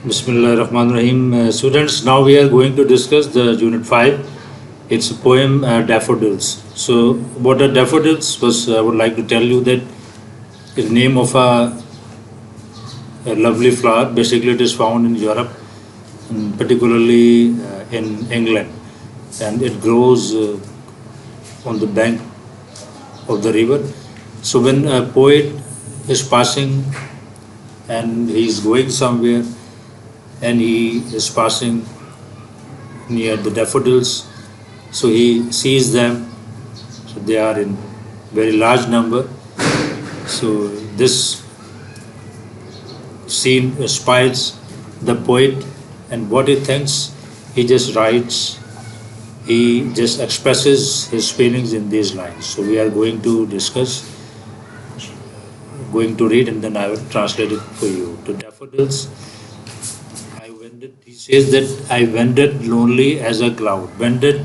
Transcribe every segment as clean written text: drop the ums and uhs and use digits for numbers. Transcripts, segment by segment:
Bismillah ar-Rahman ar-Rahim. Students, now we are going to discuss the Unit 5. It's a poem, Daffodils. So, what are daffodils? First, I would like to tell you that the name of a lovely flower. Basically, it is found in Europe, and particularly in England, and it grows on the bank of the river. So, when a poet is passing and he is going somewhere, and he is passing near the daffodils, so he sees them. So they are in very large number. So this scene inspires the poet, and what he thinks, he just writes, he just expresses his feelings in these lines. So we are going to discuss, going to read, and then I will translate it for you. To daffodils, he says that I wandered lonely as a cloud. Wandered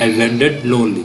I wandered lonely,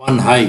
On high,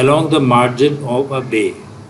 along the margin of a bay.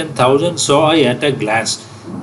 10,000 saw I at a glance.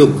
look,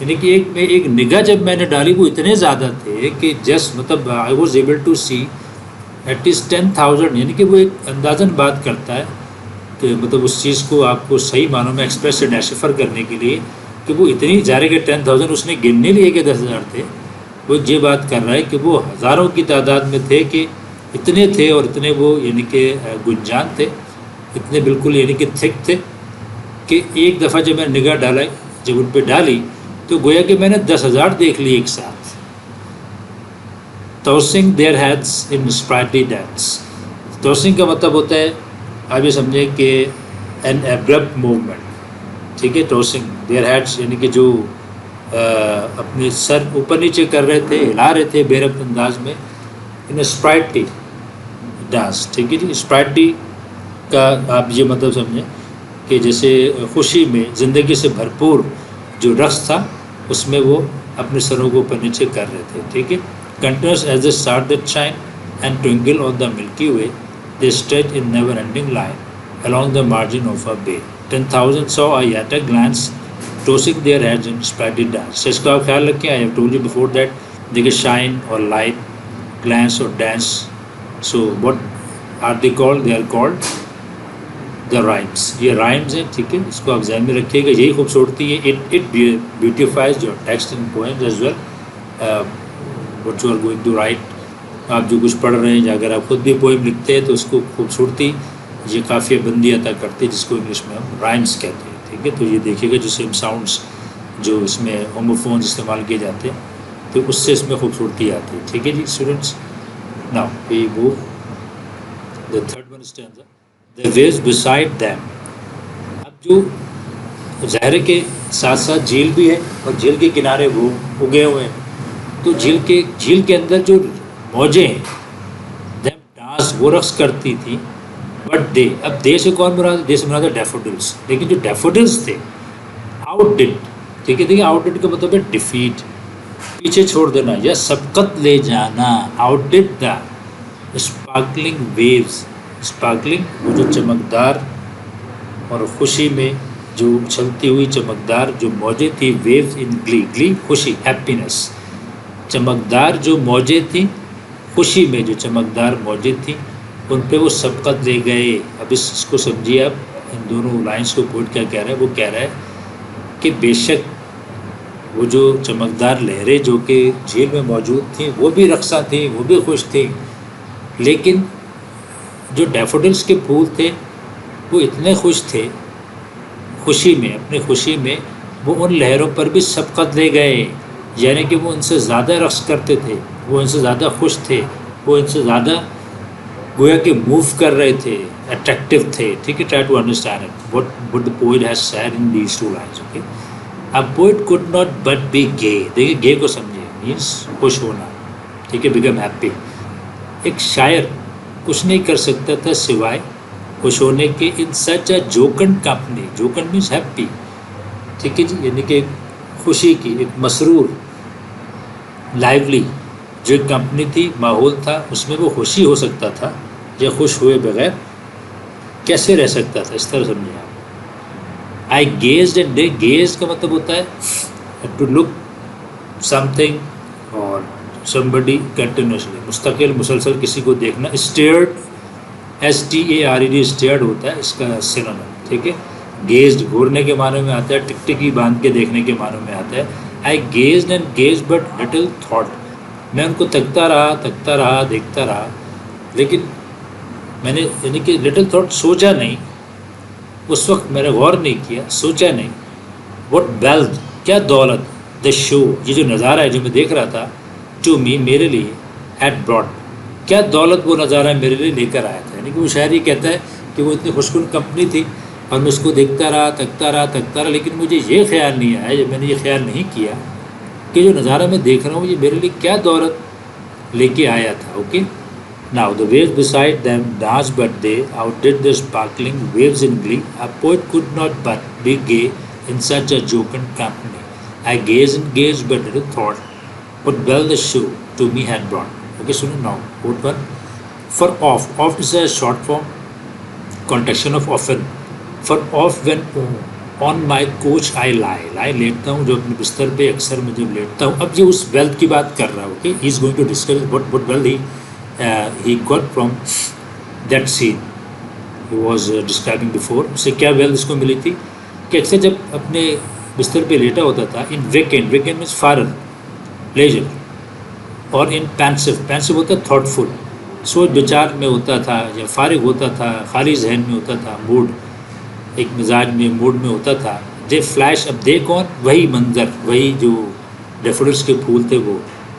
یعنی کہ ایک نگاہ جب میں نے ڈالی وہ اتنے زیادہ تھے کہ جسٹ مطلب I was able to see at least 10,000. یعنی کہ وہ ایک اندازاً بات کرتا ہے کہ مطلب اس چیز کو آپ کو صحیح معنوں میں ایکسپریس سے ڈیسیفر کرنے کے لیے کہ وہ اتنی ظاہر کہ 10,000 اس نے گننے لیے کہ 10,000 تھے. وہ یہ بات کر رہا ہے کہ وہ ہزاروں کی تعداد میں تھے کہ اتنے تھے اور اتنے وہ یعنی کہ گنجان تھے, اتنے بالکل یعنی کہ تھک تھے کہ ایک دفعہ جب میں نے نگاہ ڈالا جب ان پہ ڈالی تو گویا کہ میں نے 10,000 دیکھ لی ایک ساتھ. tossing their heads in sprightly dance. tossing کا مطلب ہوتا ہے آپ یہ سمجھیں کہ an abrupt movement, ٹھیک ہے. tossing their heads یعنی کہ جو اپنے سر اوپر نیچے کر رہے تھے, ہلا رہے تھے بے ربط انداز میں, ان sprightly dance, ٹھیک ہے جی. sprightly کا آپ یہ مطلب سمجھیں کہ جیسے خوشی میں زندگی سے بھرپور جو رقص تھا اس میں وہ اپنے سروں کو اوپر نیچے کر رہے تھے, ٹھیک ہے. Continuous as the stars that shine and twinkle on the Milky Way, they stretch in never-ending line along the margin of a bay. 10,000 saw at a glance, tossing their heads in sprightly dance. اس کا آپ خیال رکھیں. I have told you before that they can shine or light, glance or dance. So what are they called? They are called the rhymes. یہ rhymes ہیں, ٹھیک ہے. اس کو آپ ذہن میں رکھیے گا, یہی خوبصورتی ہے. It beautifies your text and poems as well. what you are going to write. آپ جو کچھ پڑھ رہے ہیں یا اگر آپ خود بھی پوئم لکھتے ہیں تو اس کو خوبصورتی یہ قافیہ بندی عطا کرتے ہیں جس کو انگلش میں ہم رائمس کہتے ہیں, ٹھیک ہے. تو یہ دیکھیے گا جو سیم ساؤنڈس جو اس میں ہوموفونز استعمال کیے جاتے ہیں تو اس سے اس میں خوبصورتی آتی ہے, ٹھیک ہے جی students. Now we move the third one stanza, the waves beside them. اب جو ظاہر کے ساتھ ساتھ جھیل بھی ہے اور جھیل کے کنارے وہ اگے ہوئے ہیں, تو جھیل کے اندر جو موجیں ہیں them ڈانس وہ رقص کرتی تھی. بٹ دے, اب دے سے کون مراد ہے؟ دے سے مراد ہے ڈیفوڈلس. لیکن جو ڈیفوڈلس تھے آؤٹ ڈڈ, ٹھیک ہے. دیکھیے آؤٹ ڈڈ کا مطلب ہے ڈیفیٹ, پیچھے چھوڑ دینا یا سبقت لے جانا. آؤٹ ڈڈ دا اسپارکلنگ ویوز, اسپارکلنگ وہ جو چمکدار اور خوشی میں جو اچھلتی ہوئی چمکدار جو موجیں تھی. ویوز ان گلی, گلی خوشی, ہیپینس. چمکدار جو موجیں تھیں خوشی میں, جو چمکدار موجیں تھیں ان پہ وہ سبقت لے گئے. اب اس کو سمجھیے آپ, ان دونوں لائنس کو پوئٹ کیا کہہ رہا ہے. وہ کہہ رہا ہے کہ بے شک وہ جو چمکدار لہریں جو کہ جھیل میں موجود تھیں وہ بھی رقصاں تھیں, وہ بھی خوش تھیں, لیکن جو ڈیفوڈلس کے پھول تھے وہ اتنے خوش تھے خوشی میں, اپنی خوشی میں وہ ان لہروں پر بھی سبقت لے گئے. یعنی کہ وہ ان سے زیادہ رقص کرتے تھے, وہ ان سے زیادہ خوش تھے, وہ ان سے زیادہ گویا کہ موو کر رہے تھے, اٹریکٹیو تھے, ٹھیک ہے. Try to understand it what the poet has said in these two lines, okay. A poet could not but be gay. دیکھیے گے کو سمجھے, مینس خوش ہونا, ٹھیک ہے, become happy. ایک شاعر کچھ نہیں کر سکتا تھا سوائے خوش ہونے کے. ان سچ اے جوکنڈ کمپنی, جوکنڈ مینس ہیپی, ٹھیک ہے جی. یعنی کہ خوشی کی ایک مسرور لائیولی جو ایک کمپنی تھی, ماحول تھا, اس میں وہ خوشی ہو سکتا تھا. یا خوش ہوئے بغیر کیسے رہ سکتا تھا, اس طرح سمجھیں آپ. آئی گیزڈ اینڈ دے, گیز کا مطلب ہوتا ہے ٹو لک سم تھنگ اور somebody continuously, مستقل مسلسل کسی کو دیکھنا. اسٹیئرڈ, STARED, اسٹیئرڈ ہوتا ہے اس کا سینونیم, ٹھیک ہے. گیزڈ گھورنے کے معنی میں آتا ہے, ٹکٹکی باندھ کے دیکھنے کے معنی میں آتا ہے. I guessed and guess but little thought, میں ان کو تکتا رہا دیکھتا رہا, لیکن میں نے یعنی کہ لٹل تھاٹ سوچا نہیں, اس وقت میں نے غور نہیں کیا, سوچا نہیں. وٹ ویلتھ, کیا دولت. دا شو, یہ جو نظارہ ہے جو میں دیکھ رہا تھا, ٹو می, میرے لیے, ہیڈ براٹ, کیا دولت وہ نظارہ میرے لیے لے کر آیا تھا. یعنی کہ وہ شاعر یہ کہتا ہے کہ وہ اتنی خوشکن کمپنی تھی اور میں اس کو دیکھتا رہا, تکتا رہا, لیکن مجھے یہ خیال نہیں آیا, جب میں نے یہ خیال نہیں کیا کہ جو نظارہ میں دیکھ رہا ہوں یہ میرے لیے کیا دولت لے کے آیا تھا. Okay. Now the waves beside them danced, but they outdid the sparkling waves in glee. A poet could not but be gay in such a jocund company. I gazed and gazed, but little thought what well the show to me had brought. Okay, so now quote one. For oft, oft is a short form contraction of often. For oft when on my couch I lie لیٹتا ہوں جو اپنے بستر پہ اکثر میں جب لیٹتا ہوں. اب یہ اس ویلتھ کی بات کر رہا ہوں کہ he is going to discuss what wealth he got from that scene he was describing before. اس سے کیا ویلتھ اس کو ملی تھی کہ اکثر جب اپنے بستر پہ لیٹا ہوتا تھا ان ویکینڈ مینس فارغ لیجر, اور ان پینسو ہوتا ہے تھاٹ فل, سوچ بچار میں ہوتا تھا یا فارغ ہوتا تھا, خالی ذہن میں ہوتا تھا, موڈ ایک مزاج میں موڈ میں ہوتا تھا. دے فلیش, اب دے کون, وہی منظر, وہی جو ڈیفوڈلس کے پھول تھے وہ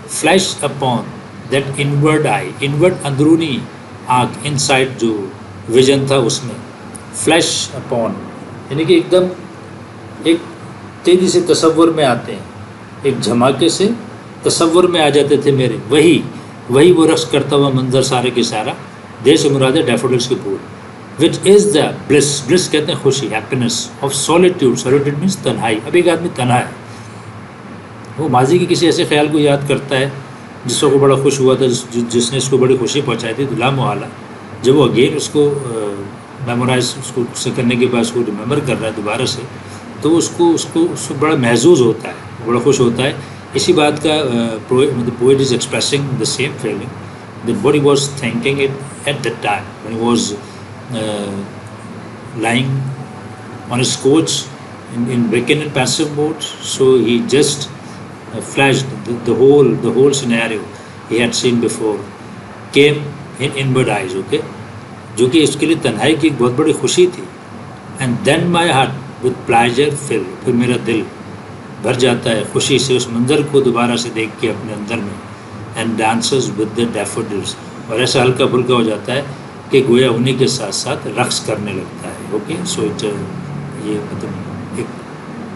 flash upon that inward eye, inward اندرونی آنکھ, ان سائڈ جو ویژن تھا اس میں, فلیش اپون یعنی کہ ایک دم ایک تیزی سے تصور میں آتے ہیں, ایک جھماکے سے تصور میں آ جاتے تھے میرے, وہی وہ رقص کرتا ہوا منظر سارے کے سارا. دے سے مراد ہے ڈیفوڈلس کے پھول. وچ از دا بلس کہتے ہیں خوشی, ہیپینس آف سولیٹیوڈ مینس تنہائی. اب ایک آدمی تنہا ہے, وہ ماضی کے کسی ایسے خیال کو یاد کرتا ہے جس کو بڑا خوش ہوا تھا, جس نے اس کو بڑی خوشی پہنچائی تھی, تو لامحالہ جب وہ اگین اس کو میمورائز اس کو سے کرنے کے بعد اس کو ریممبر کر رہا ہے دوبارہ سے, تو اس کو بڑا محظوظ ہوتا ہے, بڑا خوش ہوتا ہے. اسی بات کا poet is expressing the same feeling that what he was thinking it at that time when he was lying on his couch in vacant and passive mode. So he just flashed the whole scenario he had seen before came in inward eyes, okay, جو کہ اس کے لیے تنہائی کی ایک بہت بڑی خوشی تھی. And then my heart with pleasure fill, پھر میرا دل بھر جاتا ہے خوشی سے اس منظر کو دوبارہ سے دیکھ کے اپنے اندر میں. اینڈ ڈانسز ود دا ڈیفوڈلس, اور ایسا ہلکا پھلکا ہو جاتا ہے کہ گویا انہیں کے ساتھ ساتھ رقص کرنے لگتا ہے. اوکے, سو یہ مطلب ایک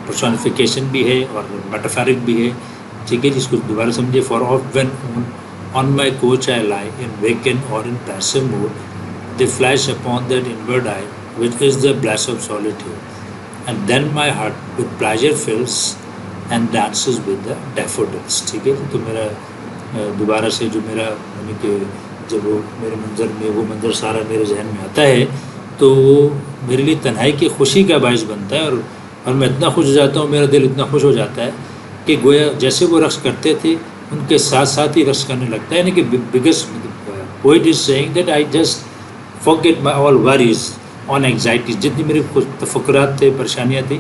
پرسونیفیکیشن بھی ہے اور میٹافیرک بھی ہے, ٹھیک ہے, جس کو دوبارہ سمجھے. For oft when on my couch I lie in vacant or in pensive mood they flash upon that inward eye which is the bliss of solitude. And then my heart with pleasure fills and dances with the daffodils. ٹھیک ہے, تو میرا دوبارہ سے جو میرا یعنی کہ جب وہ میرے منظر میں وہ منظر سارا میرے ذہن میں آتا ہے تو وہ میرے لیے تنہائی کی خوشی کا باعث بنتا ہے, اور میں اتنا خوش ہو جاتا ہوں, میرا دل اتنا خوش ہو جاتا ہے کہ گویا جیسے وہ رقص کرتے تھے ان کے ساتھ ساتھ ہی رقص کرنے لگتا ہے. یعنی کہ biggest poet is seeing that I just forget my all worries and anxieties, جتنی میری تفکرات تھے, پریشانیاں تھیں,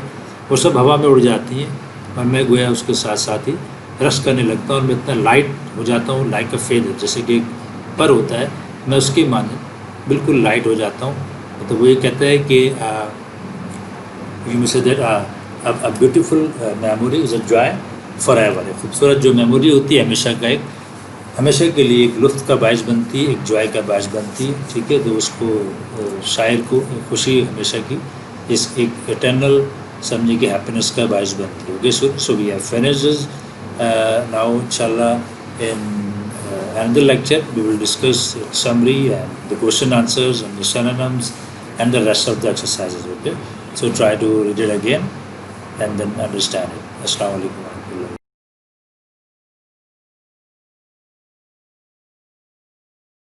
وہ سب ہوا میں اڑ جاتی ہیں, اور میں گویا اس کے ساتھ ساتھ ہی رقص کرنے لگتا ہوں, اور میں اتنا لائٹ ہو جاتا ہوں, لائک اے فیدر, جیسے کہ ایک پر ہوتا ہے, میں اس کے مانند بالکل لائٹ ہو جاتا ہوں. تو وہ یہ کہتا ہے کہ یو میں سے that a beautiful memory is a joy for ever. خوبصورت جو میموری ہوتی ہے ہمیشہ کا ایک ہمیشہ کے لیے ایک لطف کا باعث بنتی ہے, ایک جوائے کا باعث بنتی ہے. ٹھیک ہے, تو اس کو شاعر کو خوشی ہمیشہ کی اس ایک اٹرنل سمجھے کہ ہیپینس کا باعث بنتی ہے. Okay, so we have finished now. انشاءاللہ in another lecture we will discuss summary and the question answers and the synonyms and the rest of the exercises. Okay, so try to read it again and then understand it. Assalamu alaikum.